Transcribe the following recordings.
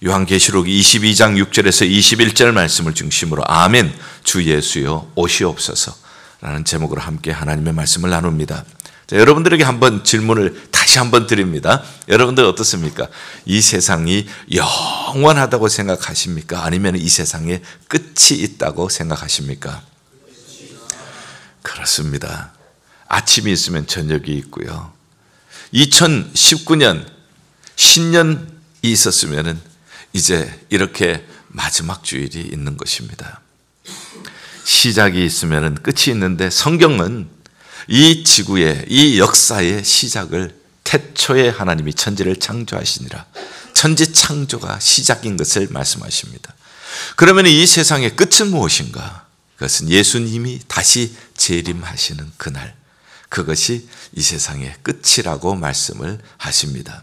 요한계시록 22장 6절에서 21절 말씀을 중심으로 아멘 주 예수여 오시옵소서 라는 제목으로 함께 하나님의 말씀을 나눕니다. 자, 여러분들에게 한번 질문을 다시 한번 드립니다. 여러분들 어떻습니까? 이 세상이 영원하다고 생각하십니까? 아니면 이 세상에 끝이 있다고 생각하십니까? 그렇습니다. 아침이 있으면 저녁이 있고요. 2019년 신년이 있었으면 이제 이렇게 마지막 주일이 있는 것입니다. 시작이 있으면 끝이 있는데 성경은 이 지구의 이 역사의 시작을 태초에 하나님이 천지를 창조하시니라 천지 창조가 시작인 것을 말씀하십니다. 그러면 이 세상의 끝은 무엇인가? 그것은 예수님이 다시 재림하시는 그날, 그것이 이 세상의 끝이라고 말씀을 하십니다.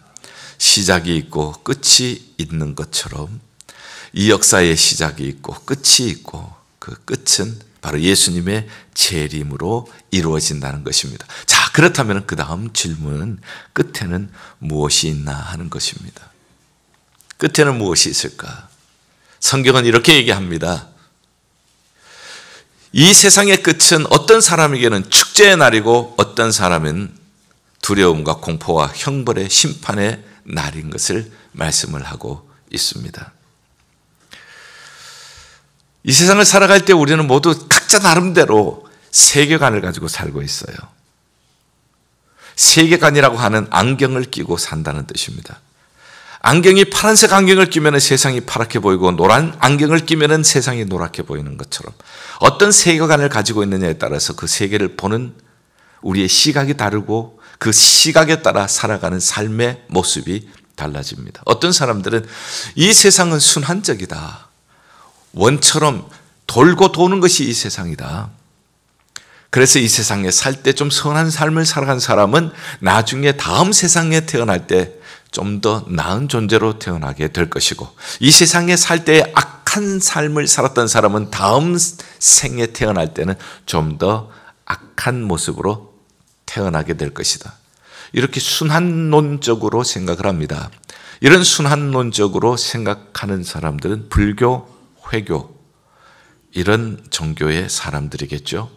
시작이 있고 끝이 있는 것처럼 이 역사의 시작이 있고 끝이 있고 그 끝은 바로 예수님의 재림으로 이루어진다는 것입니다. 자, 그렇다면 그 다음 질문은 끝에는 무엇이 있나 하는 것입니다. 끝에는 무엇이 있을까? 성경은 이렇게 얘기합니다. 이 세상의 끝은 어떤 사람에게는 축제의 날이고 어떤 사람은 두려움과 공포와 형벌의 심판의 날인 것을 말씀을 하고 있습니다. 이 세상을 살아갈 때 우리는 모두 각자 나름대로 세계관을 가지고 살고 있어요. 세계관이라고 하는 안경을 끼고 산다는 뜻입니다. 안경이 파란색 안경을 끼면 세상이 파랗게 보이고 노란 안경을 끼면 세상이 노랗게 보이는 것처럼 어떤 세계관을 가지고 있느냐에 따라서 그 세계를 보는 우리의 시각이 다르고 그 시각에 따라 살아가는 삶의 모습이 달라집니다. 어떤 사람들은 이 세상은 순환적이다. 원처럼 돌고 도는 것이 이 세상이다. 그래서 이 세상에 살 때 좀 선한 삶을 살아간 사람은 나중에 다음 세상에 태어날 때 좀 더 나은 존재로 태어나게 될 것이고 이 세상에 살 때 악한 삶을 살았던 사람은 다음 생에 태어날 때는 좀 더 악한 모습으로 태어나게 될 것이다. 이렇게 순환론적으로 생각을 합니다. 이런 순환론적으로 생각하는 사람들은 불교, 회교 이런 종교의 사람들이겠죠.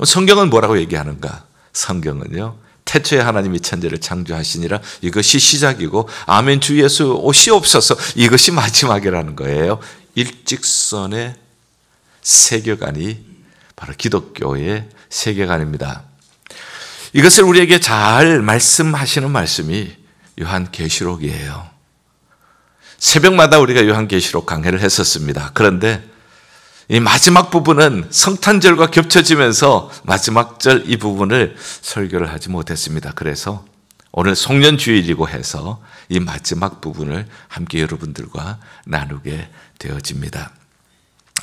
성경은 뭐라고 얘기하는가? 성경은요, 태초에 하나님이 천지를 창조하시니라 이것이 시작이고 아멘 주 예수 오시옵소서 이것이 마지막이라는 거예요. 일직선의 세계관이 바로 기독교의 세계관입니다. 이것을 우리에게 잘 말씀하시는 말씀이 요한계시록이에요. 새벽마다 우리가 요한계시록 강해를 했었습니다. 그런데 이 마지막 부분은 성탄절과 겹쳐지면서 마지막 절 이 부분을 설교를 하지 못했습니다. 그래서 오늘 송년주일이고 해서 이 마지막 부분을 함께 여러분들과 나누게 되어집니다.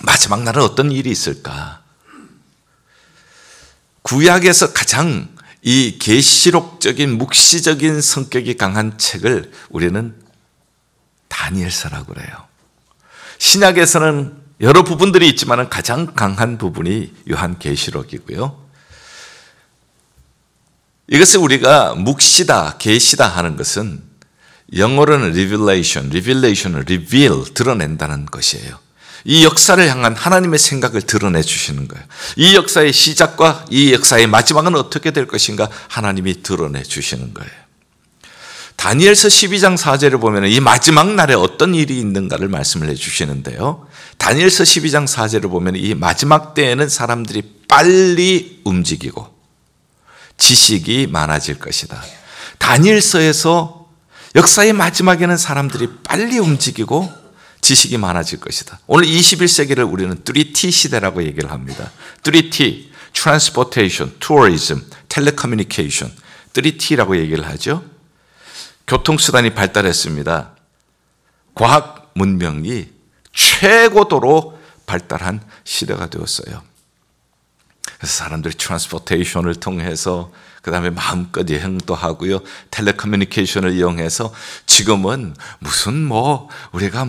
마지막 날은 어떤 일이 있을까? 구약에서 가장 이 계시록적인 묵시적인 성격이 강한 책을 우리는 다니엘서라고 그래요. 신약에서는 여러 부분들이 있지만 가장 강한 부분이 요한계시록이고요. 이것을 우리가 묵시다, 계시다 하는 것은 영어로는 revelation을 reveal, 드러낸다는 것이에요. 이 역사를 향한 하나님의 생각을 드러내 주시는 거예요. 이 역사의 시작과 이 역사의 마지막은 어떻게 될 것인가 하나님이 드러내 주시는 거예요. 다니엘서 12장 4절을 보면 이 마지막 날에 어떤 일이 있는가를 말씀을 해주시는데요. 다니엘서 12장 4절을 보면 이 마지막 때에는 사람들이 빨리 움직이고 지식이 많아질 것이다. 다니엘서에서 역사의 마지막에는 사람들이 빨리 움직이고 지식이 많아질 것이다. 오늘 21세기를 우리는 3T 시대라고 얘기를 합니다. 3T, Transportation, Tourism, Telecommunication, 3T라고 얘기를 하죠. 교통수단이 발달했습니다. 과학 문명이 최고도로 발달한 시대가 되었어요. 그래서 사람들이 트랜스포테이션을 통해서 그 다음에 마음껏 여행도 하고요. 텔레커뮤니케이션을 이용해서 지금은 무슨 우리가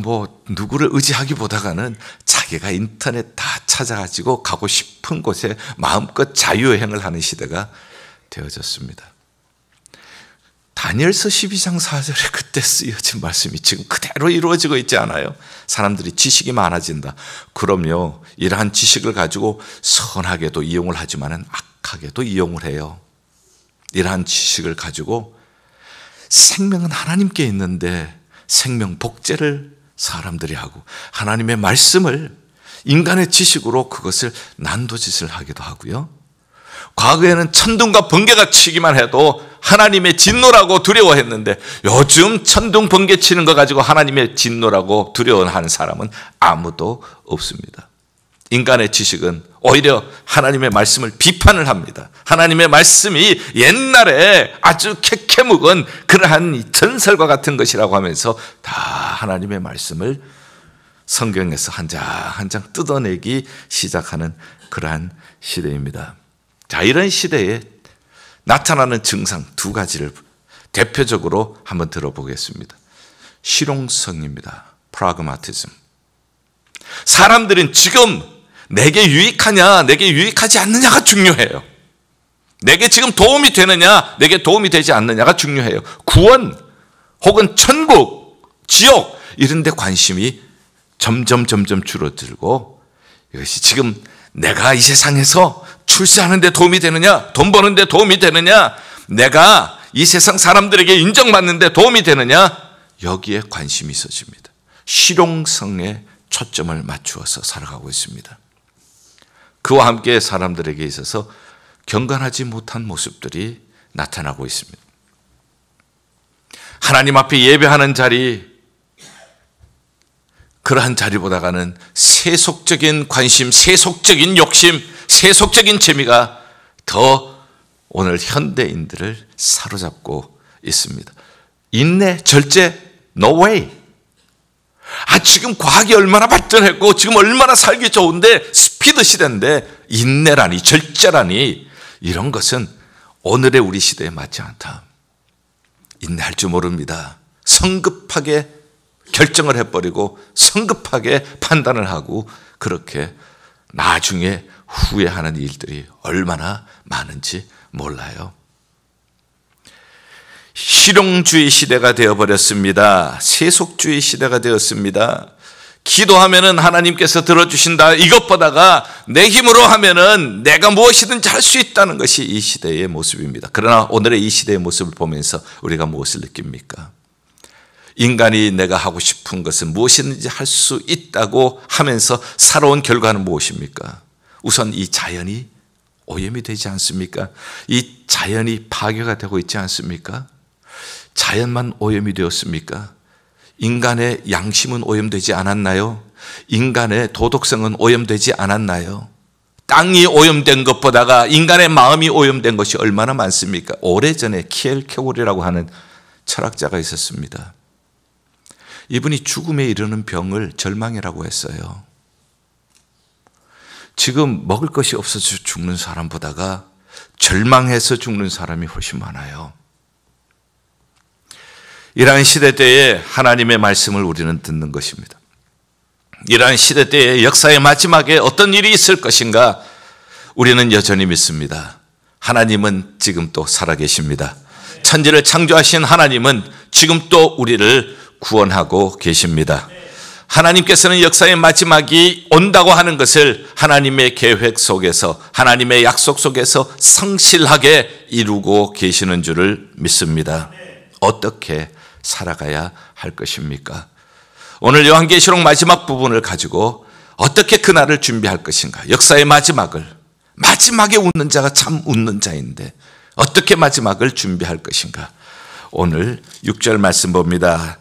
누구를 의지하기보다는 자기가 인터넷 다 찾아가지고 가고 싶은 곳에 마음껏 자유여행을 하는 시대가 되어졌습니다. 다니엘서 12장 4절에 그때 쓰여진 말씀이 지금 그대로 이루어지고 있지 않아요? 사람들이 지식이 많아진다. 그럼요, 이러한 지식을 가지고 선하게도 이용을 하지만 악하게도 이용을 해요. 이러한 지식을 가지고 생명은 하나님께 있는데 생명 복제를 사람들이 하고, 하나님의 말씀을 인간의 지식으로 그것을 난도짓을 하기도 하고요. 과거에는 천둥과 번개가 치기만 해도 하나님의 진노라고 두려워했는데, 요즘 천둥 번개 치는 거 가지고 하나님의 진노라고 두려워하는 사람은 아무도 없습니다. 인간의 지식은 오히려 하나님의 말씀을 비판을 합니다. 하나님의 말씀이 옛날에 아주 캐캐묵은 그러한 전설과 같은 것이라고 하면서 다 하나님의 말씀을 성경에서 한 장 한 장 뜯어내기 시작하는 그러한 시대입니다. 자, 이런 시대에 나타나는 증상 두 가지를 대표적으로 한번 들어보겠습니다. 실용성입니다. 프라그마티즘. 사람들은 지금 내게 유익하냐, 내게 유익하지 않느냐가 중요해요. 내게 지금 도움이 되느냐, 내게 도움이 되지 않느냐가 중요해요. 구원 혹은 천국, 지옥 이런 데 관심이 점점 줄어들고, 이것이 지금 내가 이 세상에서 출세하는 데 도움이 되느냐, 돈 버는 데 도움이 되느냐, 내가 이 세상 사람들에게 인정받는 데 도움이 되느냐, 여기에 관심이 있어집니다. 실용성에 초점을 맞추어서 살아가고 있습니다. 그와 함께 사람들에게 있어서 경건하지 못한 모습들이 나타나고 있습니다. 하나님 앞에 예배하는 자리, 그러한 자리보다는 세속적인 관심, 세속적인 욕심, 세속적인 재미가 더 오늘 현대인들을 사로잡고 있습니다. 인내, 절제, no way. 지금 과학이 얼마나 발전했고 지금 얼마나 살기 좋은데, 스피드 시대인데 인내라니, 절제라니, 이런 것은 오늘의 우리 시대에 맞지 않다. 인내할 줄 모릅니다. 성급하게 결정을 해버리고 성급하게 판단을 하고, 그렇게 나중에 후회하는 일들이 얼마나 많은지 몰라요. 실용주의 시대가 되어버렸습니다. 세속주의 시대가 되었습니다. 기도하면은 하나님께서 들어주신다, 이것보다가 내 힘으로 하면은 내가 무엇이든지 할 수 있다는 것이 이 시대의 모습입니다. 그러나 오늘의 이 시대의 모습을 보면서 우리가 무엇을 느낍니까? 인간이 내가 하고 싶은 것은 무엇이든지 할 수 있다고 하면서 살아온 결과는 무엇입니까? 우선 이 자연이 오염이 되지 않습니까? 이 자연이 파괴가 되고 있지 않습니까? 자연만 오염이 되었습니까? 인간의 양심은 오염되지 않았나요? 인간의 도덕성은 오염되지 않았나요? 땅이 오염된 것보다가 인간의 마음이 오염된 것이 얼마나 많습니까? 오래전에 키엘케골이라고 하는 철학자가 있었습니다. 이분이 죽음에 이르는 병을 절망이라고 했어요. 지금 먹을 것이 없어서 죽는 사람보다가 절망해서 죽는 사람이 훨씬 많아요. 이러한 시대 때에 하나님의 말씀을 우리는 듣는 것입니다. 이러한 시대 때에 역사의 마지막에 어떤 일이 있을 것인가, 우리는 여전히 믿습니다. 하나님은 지금 또 살아계십니다. 천지를 창조하신 하나님은 지금 또 우리를 구원하고 계십니다. 하나님께서는 역사의 마지막이 온다고 하는 것을 하나님의 계획 속에서, 하나님의 약속 속에서 성실하게 이루고 계시는 줄을 믿습니다. 어떻게 살아가야 할 것입니까? 오늘 요한계시록 마지막 부분을 가지고 어떻게 그날을 준비할 것인가, 역사의 마지막에 웃는 자가 참 웃는 자인데 어떻게 마지막을 준비할 것인가. 오늘 6절 말씀 봅니다.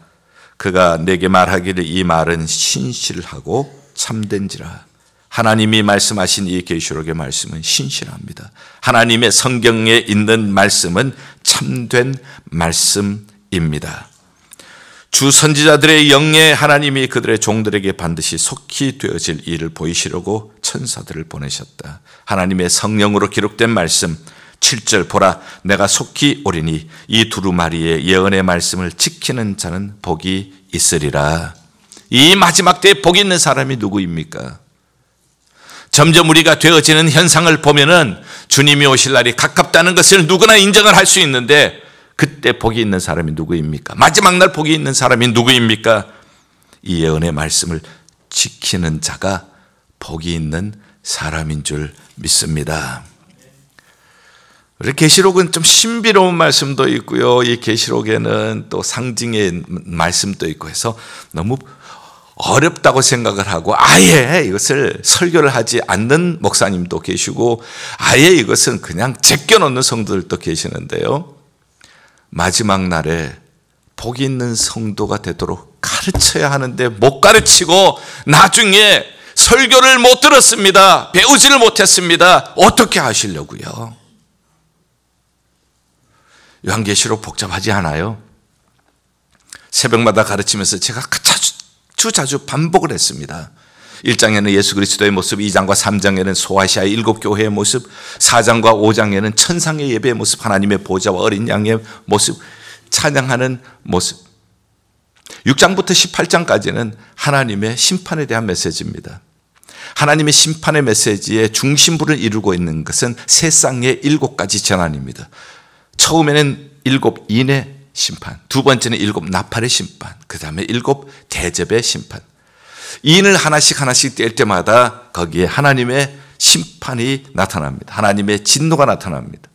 그가 내게 말하기를 이 말은 신실하고 참된지라. 하나님이 말씀하신 이 계시록의 말씀은 신실합니다. 하나님의 성경에 있는 말씀은 참된 말씀입니다. 주 선지자들의 영에 하나님이 그들의 종들에게 반드시 속히 되어질 일을 보이시려고 천사들을 보내셨다. 하나님의 성령으로 기록된 말씀 7절, 보라 내가 속히 오리니 이 두루마리의 예언의 말씀을 지키는 자는 복이 있으리라. 이 마지막 때에 복이 있는 사람이 누구입니까? 점점 우리가 되어지는 현상을 보면은 주님이 오실 날이 가깝다는 것을 누구나 인정을 할 수 있는데, 그때 복이 있는 사람이 누구입니까? 마지막 날 복이 있는 사람이 누구입니까? 이 예언의 말씀을 지키는 자가 복이 있는 사람인 줄 믿습니다. 우리 계시록은 좀 신비로운 말씀도 있고요. 이 계시록에는 또 상징의 말씀도 있고 해서 너무 어렵다고 생각을 하고 아예 이것을 설교를 하지 않는 목사님도 계시고 아예 이것은 그냥 제껴놓는 성도들도 계시는데요. 마지막 날에 복이 있는 성도가 되도록 가르쳐야 하는데 못 가르치고 나중에 설교를 못 들었습니다. 배우지를 못했습니다. 어떻게 하시려고요? 요한계시록 복잡하지 않아요. 새벽마다 가르치면서 제가 자주 반복을 했습니다. 1장에는 예수 그리스도의 모습, 2장과 3장에는 소아시아의 7교회의 모습, 4장과 5장에는 천상의 예배의 모습, 하나님의 보좌와 어린 양의 모습, 찬양하는 모습. 6장부터 18장까지는 하나님의 심판에 대한 메시지입니다. 하나님의 심판의 메시지의 중심부를 이루고 있는 것은 세상의 7가지 재난입니다. 처음에는 7인의 심판, 두 번째는 7 나팔의 심판, 그 다음에 7 대접의 심판. 인을 하나씩 뗄 때마다 거기에 하나님의 심판이 나타납니다. 하나님의 진노가 나타납니다.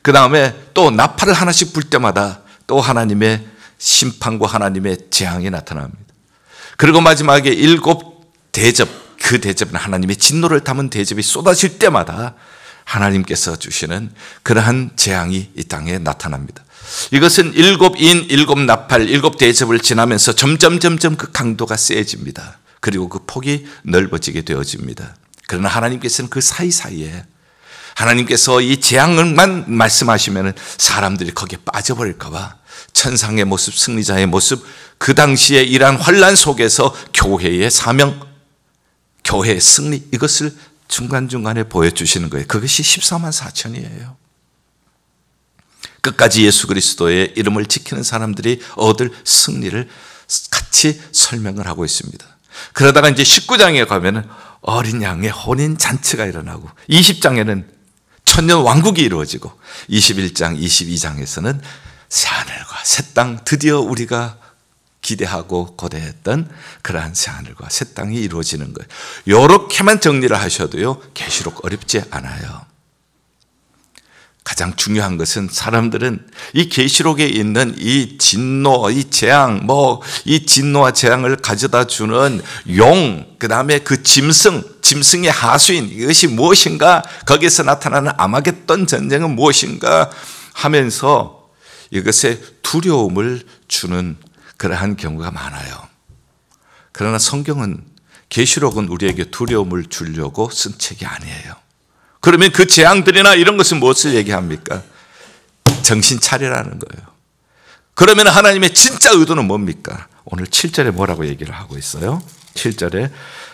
그 다음에 또 나팔을 하나씩 불 때마다 또 하나님의 심판과 하나님의 재앙이 나타납니다. 그리고 마지막에 7 대접, 그 대접은 하나님의 진노를 담은 대접이 쏟아질 때마다 하나님께서 주시는 그러한 재앙이 이 땅에 나타납니다. 이것은 7인, 7 나팔, 7 대접을 지나면서 점점 그 강도가 세집니다. 그리고 그 폭이 넓어지게 되어집니다. 그러나 하나님께서는 그 사이사이에 하나님께서 이 재앙만 말씀하시면 사람들이 거기에 빠져버릴까 봐 천상의 모습, 승리자의 모습, 그 당시에 이러한 환난 속에서 교회의 사명, 교회의 승리, 이것을 중간중간에 보여주시는 거예요. 그것이 14만 4천이에요. 끝까지 예수 그리스도의 이름을 지키는 사람들이 얻을 승리를 같이 설명을 하고 있습니다. 그러다가 이제 19장에 가면은 어린 양의 혼인 잔치가 일어나고 20장에는 천년 왕국이 이루어지고 21장, 22장에서는 새하늘과 새 땅, 드디어 우리가 기대하고 고대했던 그러한 새하늘과 새 땅이 이루어지는 거예요. 이렇게만 정리를 하셔도요, 계시록 어렵지 않아요. 가장 중요한 것은 사람들은 이 계시록에 있는 이 진노, 이 재앙, 이 진노와 재앙을 가져다 주는 용, 그 다음에 그 짐승의 하수인, 이것이 무엇인가, 거기에서 나타나는 아마겟돈 전쟁은 무엇인가 하면서 이것에 두려움을 주는 그러한 경우가 많아요. 그러나 성경은, 계시록은 우리에게 두려움을 주려고 쓴 책이 아니에요. 그러면 그 재앙들이나 이런 것은 무엇을 얘기합니까? 정신 차리라는 거예요. 그러면 하나님의 진짜 의도는 뭡니까? 오늘 7절에 뭐라고 얘기를 하고 있어요? 7절에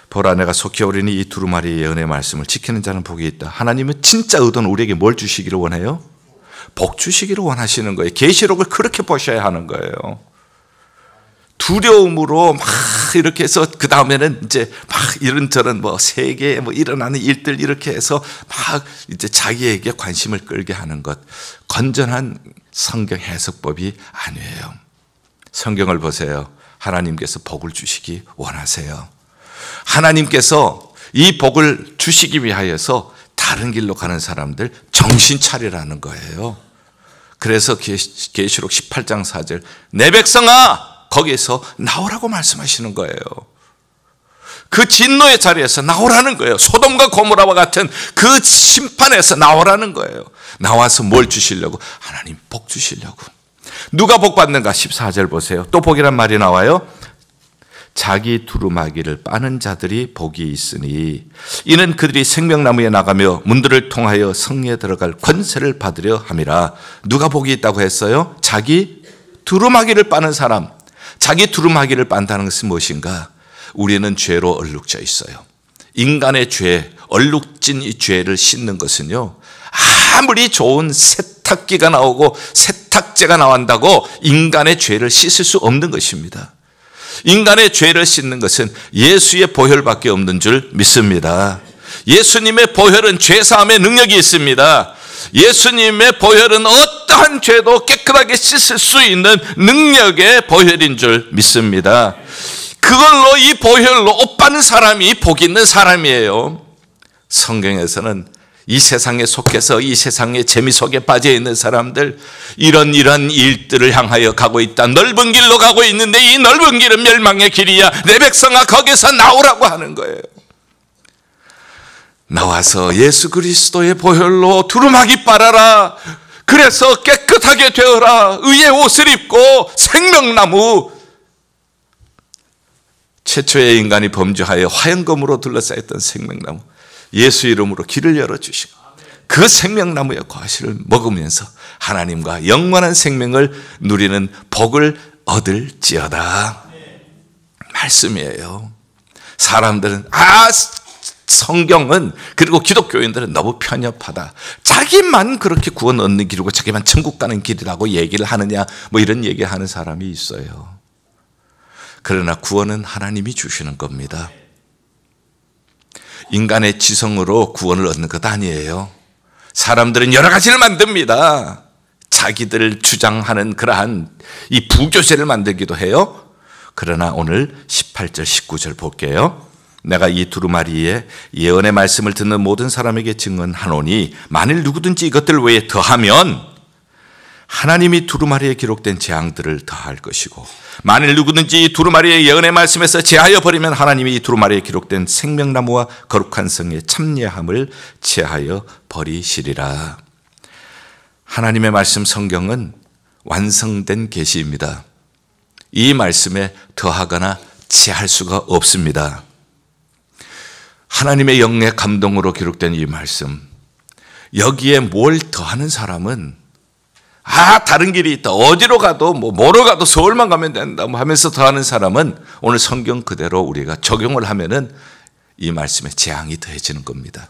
보라, 내가 속히 오리니 이 두루마리의 예언의 말씀을 지키는 자는 복이 있다. 하나님은 진짜 의도는 우리에게 뭘 주시기를 원해요? 복 주시기를 원하시는 거예요. 계시록을 그렇게 보셔야 하는 거예요. 두려움으로 막 이렇게 해서 그 다음에는 이제 막 이런저런 세계에 일어나는 일들 이렇게 해서 막 이제 자기에게 관심을 끌게 하는 것, 건전한 성경 해석법이 아니에요. 성경을 보세요. 하나님께서 복을 주시기 원하세요. 하나님께서 이 복을 주시기 위하여서 다른 길로 가는 사람들 정신 차리라는 거예요. 그래서 계시록 18장 4절, 내 백성아, 거기에서 나오라고 말씀하시는 거예요. 그 진노의 자리에서 나오라는 거예요. 소돔과 고모라와 같은 그 심판에서 나오라는 거예요. 나와서 뭘 주시려고? 하나님 복 주시려고. 누가 복 받는가? 14절 보세요. 또 복이란 말이 나와요. 자기 두루마기를 빠는 자들이 복이 있으니 이는 그들이 생명나무에 나가며 문들을 통하여 성리에 들어갈 권세를 받으려 함이라. 누가 복이 있다고 했어요? 자기 두루마기를 빠는 사람. 자기 두루마기를 빤다는 것은 무엇인가? 우리는 죄로 얼룩져 있어요. 인간의 죄, 얼룩진 이 죄를 씻는 것은요, 아무리 좋은 세탁기가 나오고 세탁제가 나온다고 인간의 죄를 씻을 수 없는 것입니다. 인간의 죄를 씻는 것은 예수의 보혈밖에 없는 줄 믿습니다. 예수님의 보혈은 죄사함의 능력이 있습니다. 예수님의 보혈은 어떠한 죄도 깨끗하게 씻을 수 있는 능력의 보혈인 줄 믿습니다. 그걸로, 이 보혈로 옷 받는 사람이 복 있는 사람이에요. 성경에서는 이 세상에 속해서 이 세상의 재미 속에 빠져 있는 사람들, 이런 일들을 향하여 가고 있다. 넓은 길로 가고 있는데 이 넓은 길은 멸망의 길이야. 내 백성아, 거기서 나오라고 하는 거예요. 나와서 예수 그리스도의 보혈로 두루마기 빨아라. 그래서 깨끗하게 되어라. 의의 옷을 입고 생명나무, 최초의 인간이 범죄하여 화영검으로 둘러싸였던 생명나무, 예수 이름으로 길을 열어주시고 그 생명나무의 과실을 먹으면서 하나님과 영원한 생명을 누리는 복을 얻을지어다 말씀이에요. 사람들은 성경은, 그리고 기독교인들은 너무 편협하다, 자기만 그렇게 구원 얻는 길이고 자기만 천국 가는 길이라고 얘기를 하느냐, 뭐 이런 얘기하는 사람이 있어요. 그러나 구원은 하나님이 주시는 겁니다. 인간의 지성으로 구원을 얻는 것 아니에요. 사람들은 여러 가지를 만듭니다. 자기들 주장하는 그러한 이 부교제를 만들기도 해요. 그러나 오늘 18절 19절 볼게요. 내가 이 두루마리에 예언의 말씀을 듣는 모든 사람에게 증언하노니 만일 누구든지 이것들 외에 더하면 하나님이 두루마리에 기록된 재앙들을 더할 것이고, 만일 누구든지 이 두루마리의 예언의 말씀에서 제하여 버리면 하나님이 이 두루마리에 기록된 생명나무와 거룩한 성의 참예함을 제하여 버리시리라. 하나님의 말씀 성경은 완성된 계시입니다. 이 말씀에 더하거나 제할 수가 없습니다. 하나님의 영의 감동으로 기록된 이 말씀, 여기에 뭘 더하는 사람은 다른 길이 있다, 어디로 가도 뭐로 가도 서울만 가면 된다 하면서 더하는 사람은 오늘 성경 그대로 우리가 적용을 하면은 이 말씀에 재앙이 더해지는 겁니다.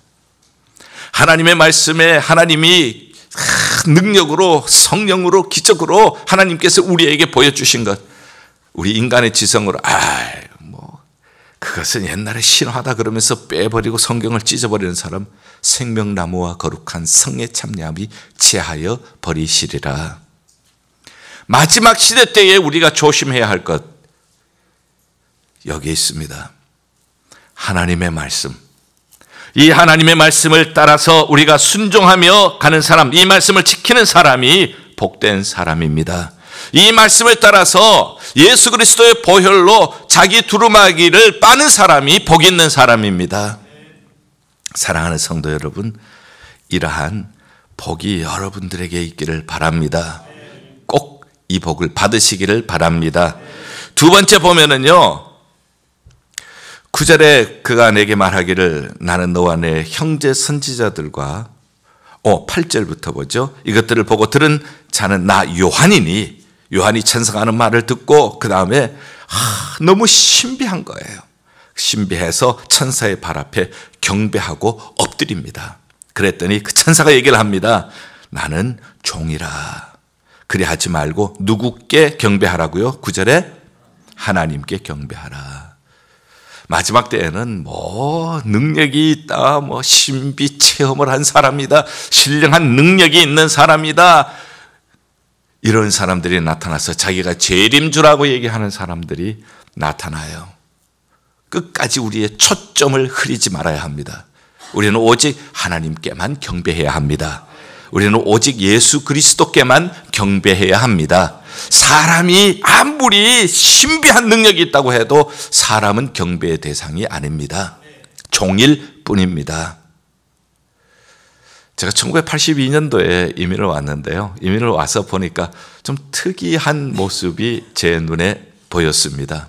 하나님의 말씀에 하나님이 능력으로, 성령으로, 기적으로 하나님께서 우리에게 보여주신 것, 우리 인간의 지성으로 그것은 옛날에 신화다 그러면서 빼버리고 성경을 찢어버리는 사람, 생명나무와 거룩한 성의 참여함이 제하여 버리시리라. 마지막 시대 때에 우리가 조심해야 할 것, 여기에 있습니다. 하나님의 말씀. 이 하나님의 말씀을 따라서 우리가 순종하며 가는 사람, 이 말씀을 지키는 사람이 복된 사람입니다. 이 말씀을 따라서 예수 그리스도의 보혈로 자기 두루마기를 빠는 사람이 복 있는 사람입니다. 사랑하는 성도 여러분, 이러한 복이 여러분들에게 있기를 바랍니다. 꼭 이 복을 받으시기를 바랍니다. 두 번째 보면은요, 9절에 그가 내게 말하기를 나는 너와 내 형제 선지자들과 8절부터 보죠. 이것들을 보고 들은 자는 나 요한이니, 요한이 천사가 하는 말을 듣고 그 다음에 너무 신비한 거예요. 신비해서 천사의 발 앞에 경배하고 엎드립니다. 그랬더니 그 천사가 얘기를 합니다. 나는 종이라. 그리 하지 말고 누구께 경배하라고요? 9절에 하나님께 경배하라. 마지막 때에는 능력이 있다, 신비 체험을 한 사람이다, 신령한 능력이 있는 사람이다, 이런 사람들이 나타나서 자기가 재림주라고 얘기하는 사람들이 나타나요. 끝까지 우리의 초점을 흐리지 말아야 합니다. 우리는 오직 하나님께만 경배해야 합니다. 우리는 오직 예수 그리스도께만 경배해야 합니다. 사람이 아무리 신비한 능력이 있다고 해도 사람은 경배의 대상이 아닙니다. 종일 뿐입니다. 제가 1982년도에 이민을 왔는데요. 이민을 와서 보니까 좀 특이한 모습이 제 눈에 보였습니다.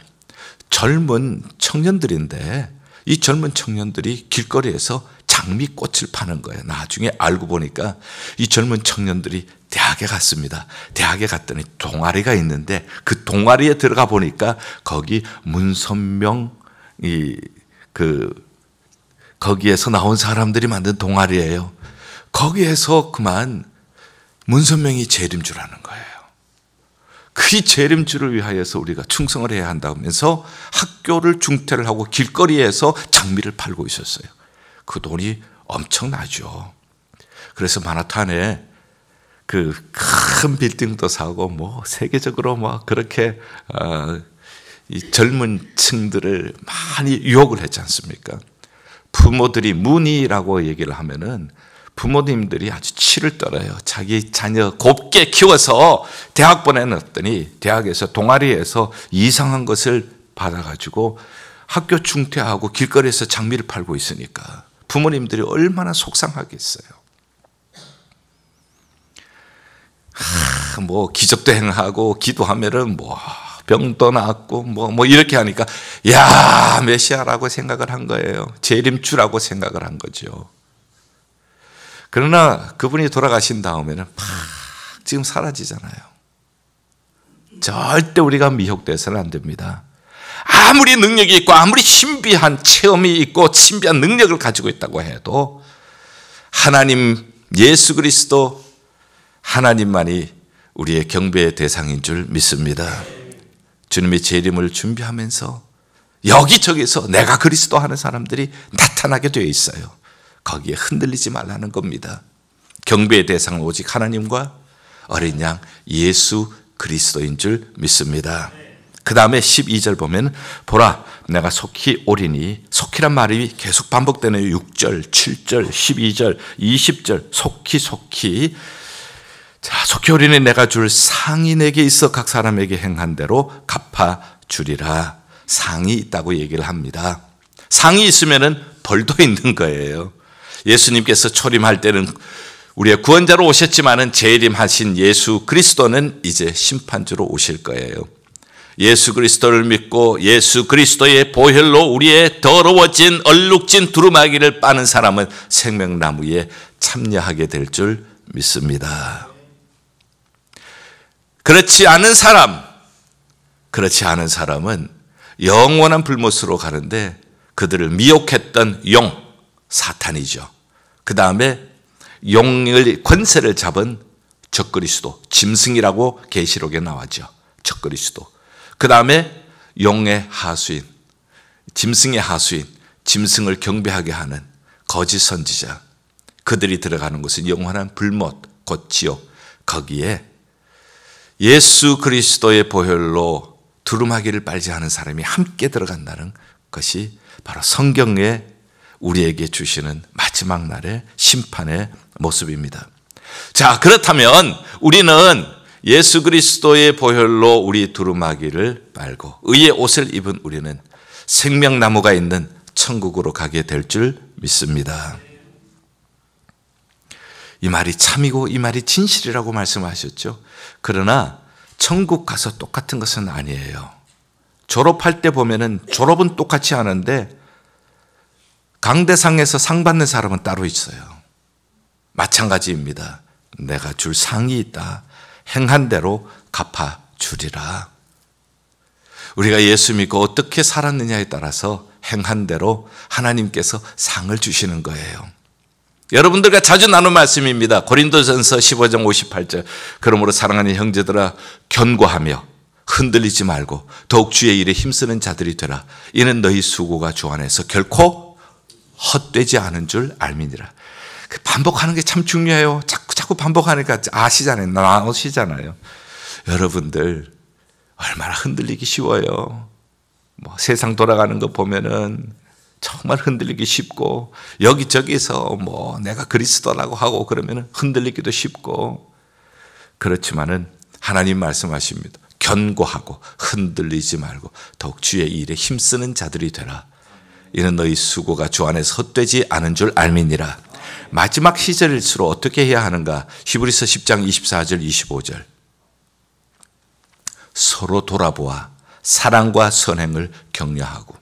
젊은 청년들인데 이 젊은 청년들이 길거리에서 장미꽃을 파는 거예요. 나중에 알고 보니까 이 젊은 청년들이 대학에 갔습니다. 대학에 갔더니 동아리가 있는데 그 동아리에 들어가 보니까 거기 문선명 거기에서 나온 사람들이 만든 동아리예요. 거기에서 그만 문선명이 재림주라는 거예요. 그 재림주를 위하여서 우리가 충성을 해야 한다면서 학교를 중퇴를 하고 길거리에서 장미를 팔고 있었어요. 그 돈이 엄청나죠. 그래서 마나탄에 그 큰 빌딩도 사고 뭐 세계적으로 뭐 그렇게 이 젊은 층들을 많이 유혹을 했지 않습니까? 부모들이 문의라고 얘기를 하면은 부모님들이 아주 치를 떨어요. 자기 자녀 곱게 키워서 대학 보내놨더니 대학에서 동아리에서 이상한 것을 받아가지고 학교 중퇴하고 길거리에서 장미를 팔고 있으니까 부모님들이 얼마나 속상하겠어요. 뭐 기적도 행하고 기도하면은 뭐 병도 낫고 뭐 이렇게 하니까 야 메시아라고 생각을 한 거예요. 재림주라고 생각을 한 거죠. 그러나 그분이 돌아가신 다음에는 팍 지금 사라지잖아요. 절대 우리가 미혹돼서는 안 됩니다. 아무리 능력이 있고 아무리 신비한 체험이 있고 신비한 능력을 가지고 있다고 해도 하나님 예수 그리스도 하나님만이 우리의 경배의 대상인 줄 믿습니다. 주님의 재림을 준비하면서 여기저기서 내가 그리스도 하는 사람들이 나타나게 되어 있어요. 거기에 흔들리지 말라는 겁니다. 경배의 대상은 오직 하나님과 어린 양 예수 그리스도인 줄 믿습니다. 그 다음에 12절 보면 보라 내가 속히 오리니 속히란 말이 계속 반복되네요. 6절, 7절, 12절, 20절 속히 자, 속히 오리니 내가 줄 상이 내게 있어 각 사람에게 행한 대로 갚아주리라. 상이 있다고 얘기를 합니다. 상이 있으면은 벌도 있는 거예요. 예수님께서 초림할 때는 우리의 구원자로 오셨지만은 재림하신 예수 그리스도는 이제 심판주로 오실 거예요. 예수 그리스도를 믿고 예수 그리스도의 보혈로 우리의 더러워진 얼룩진 두루마기를 빠는 사람은 생명나무에 참여하게 될 줄 믿습니다. 그렇지 않은 사람은 영원한 불못으로 가는데 그들을 미혹했던 용, 사탄이죠. 그 다음에 용의 권세를 잡은 적그리스도, 짐승이라고 계시록에 나왔죠. 적그리스도. 그 다음에 용의 하수인, 짐승의 하수인, 짐승을 경배하게 하는 거짓 선지자. 그들이 들어가는 곳은 영원한 불못, 곧 지옥. 거기에 예수 그리스도의 보혈로 두루마기를 빨지 않은 사람이 함께 들어간다는 것이 바로 성경에 우리에게 주시는 마지막 날의 심판의 모습입니다. 자, 그렇다면 우리는 예수 그리스도의 보혈로 우리 두루마기를 빨고 의의 옷을 입은 우리는 생명나무가 있는 천국으로 가게 될 줄 믿습니다. 이 말이 참이고 이 말이 진실이라고 말씀하셨죠. 그러나 천국 가서 똑같은 것은 아니에요. 졸업할 때 보면은 졸업은 똑같이 하는데 강대상에서 상 받는 사람은 따로 있어요. 마찬가지입니다. 내가 줄 상이 있다. 행한 대로 갚아주리라. 우리가 예수 믿고 어떻게 살았느냐에 따라서 행한 대로 하나님께서 상을 주시는 거예요. 여러분들과 자주 나눈 말씀입니다. 고린도전서 15장 58절. 그러므로 사랑하는 형제들아 견고하며 흔들리지 말고 더욱 주의 일에 힘쓰는 자들이 되라. 이는 너희 수고가 주 안에서 결코 헛되지 않은 줄 알미니라. 반복하는 게 참 중요해요. 자꾸 반복하니까 아시잖아요. 나오시잖아요. 여러분들 얼마나 흔들리기 쉬워요. 뭐 세상 돌아가는 거 보면은 정말 흔들리기 쉽고 여기저기서 뭐 내가 그리스도라고 하고 그러면 흔들리기도 쉽고 그렇지만은 하나님 말씀하십니다. 견고하고 흔들리지 말고 더욱 주의 일에 힘쓰는 자들이 되라. 이는 너희 수고가 주 안에서 헛되지 않은 줄 알미니라. 마지막 시절일수록 어떻게 해야 하는가? 히브리서 10장 24절 25절. 서로 돌아보아 사랑과 선행을 격려하고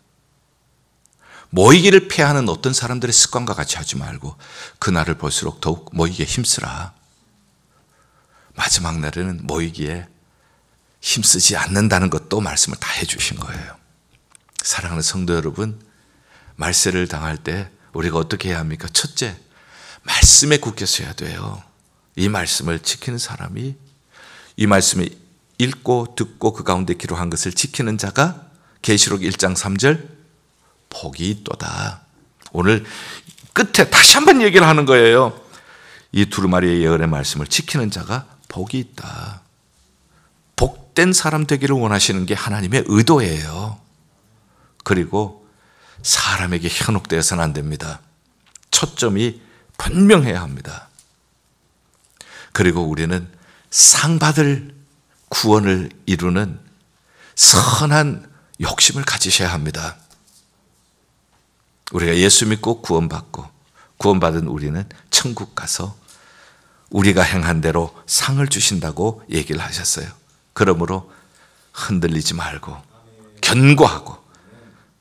모이기를 패하는 어떤 사람들의 습관과 같이 하지 말고 그날을 볼수록 더욱 모이기에 힘쓰라. 마지막 날에는 모이기에 힘쓰지 않는다는 것도 말씀을 다 해주신 거예요. 사랑하는 성도 여러분, 말세를 당할 때 우리가 어떻게 해야 합니까? 첫째, 말씀에 굳게 서야 돼요. 이 말씀을 지키는 사람이 이 말씀을 읽고 듣고 그 가운데 기록한 것을 지키는 자가 계시록 1장 3절 복이 있도다. 오늘 끝에 다시 한번 얘기를 하는 거예요. 이 두루마리의 예언의 말씀을 지키는 자가 복이 있다. 복된 사람 되기를 원하시는 게 하나님의 의도예요. 그리고 사람에게 현혹되어서는 안 됩니다. 초점이 분명해야 합니다. 그리고 우리는 상 받을 구원을 이루는 선한 욕심을 가지셔야 합니다. 우리가 예수 믿고 구원받은 우리는 천국 가서 우리가 행한 대로 상을 주신다고 얘기를 하셨어요. 그러므로 흔들리지 말고 견고하고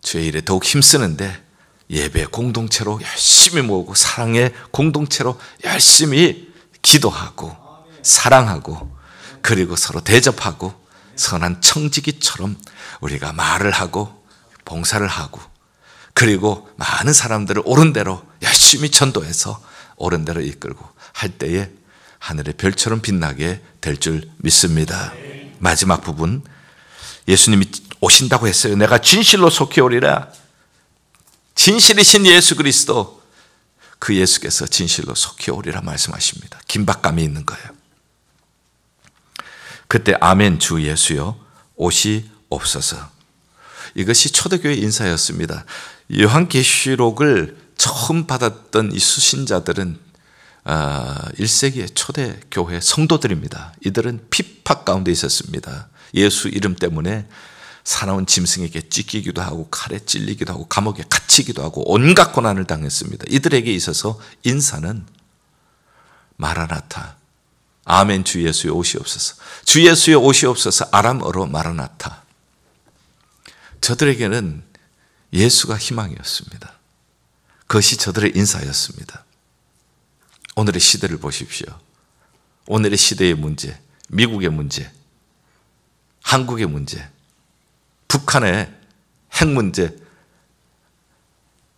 주의 일에 더욱 힘쓰는데 예배 공동체로 열심히 모으고 사랑의 공동체로 열심히 기도하고 사랑하고 그리고 서로 대접하고 선한 청지기처럼 우리가 말을 하고 봉사를 하고 그리고 많은 사람들을 옳은 대로 열심히 전도해서 옳은 대로 이끌고 할 때에 하늘의 별처럼 빛나게 될 줄 믿습니다. 마지막 부분, 예수님이 오신다고 했어요. 내가 진실로 속히 오리라. 진실이신 예수 그리스도, 그 예수께서 진실로 속히 오리라 말씀하십니다. 긴박감이 있는 거예요. 그때 아멘 주 예수여 오시옵소서. 이것이 초대교회 인사였습니다. 요한계시록을 처음 받았던 이 수신자들은 1세기의 초대교회 성도들입니다. 이들은 핍박 가운데 있었습니다. 예수 이름 때문에 사나운 짐승에게 찢기기도 하고 칼에 찔리기도 하고 감옥에 갇히기도 하고 온갖 고난을 당했습니다. 이들에게 있어서 인사는 마라나타, 아멘 주 예수여 오시옵소서. 주 예수여 오시옵소서, 아람어로 마라나타. 저들에게는 예수가 희망이었습니다. 그것이 저들의 인사였습니다. 오늘의 시대를 보십시오. 오늘의 시대의 문제, 미국의 문제, 한국의 문제, 북한의 핵 문제,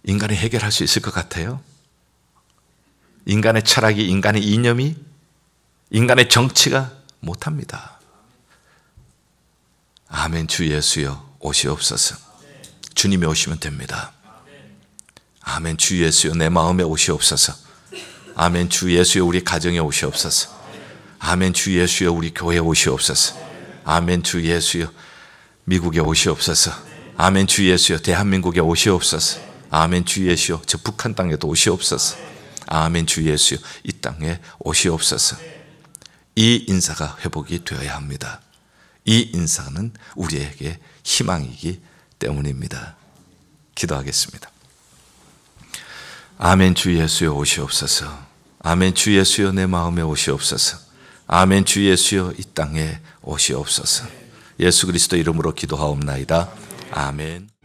인간이 해결할 수 있을 것 같아요? 인간의 철학이, 인간의 이념이, 인간의 정치가 못합니다. 아멘 주 예수여 오시옵소서. 주님이 오시면 됩니다. 아멘 주 예수여 내 마음에 오시옵소서. 아멘 주 예수여 우리 가정에 오시옵소서. 아멘 주 예수여 우리 교회에 오시옵소서. 아멘 주 예수여 미국에 오시옵소서. 아멘 주 예수여 대한민국에 오시옵소서. 아멘 주 예수여 저 북한 땅에도 오시옵소서. 아멘 주 예수여 이 땅에 오시옵소서. 이 인사가 회복이 되어야 합니다. 이 인사는 우리에게 희망이기 때문입니다. 기도하겠습니다. 아멘 주 예수여 오시옵소서. 아멘 주 예수여 내 마음에 오시옵소서. 아멘 주 예수여 이 땅에 오시옵소서. 예수 그리스도 이름으로 기도하옵나이다. 아멘.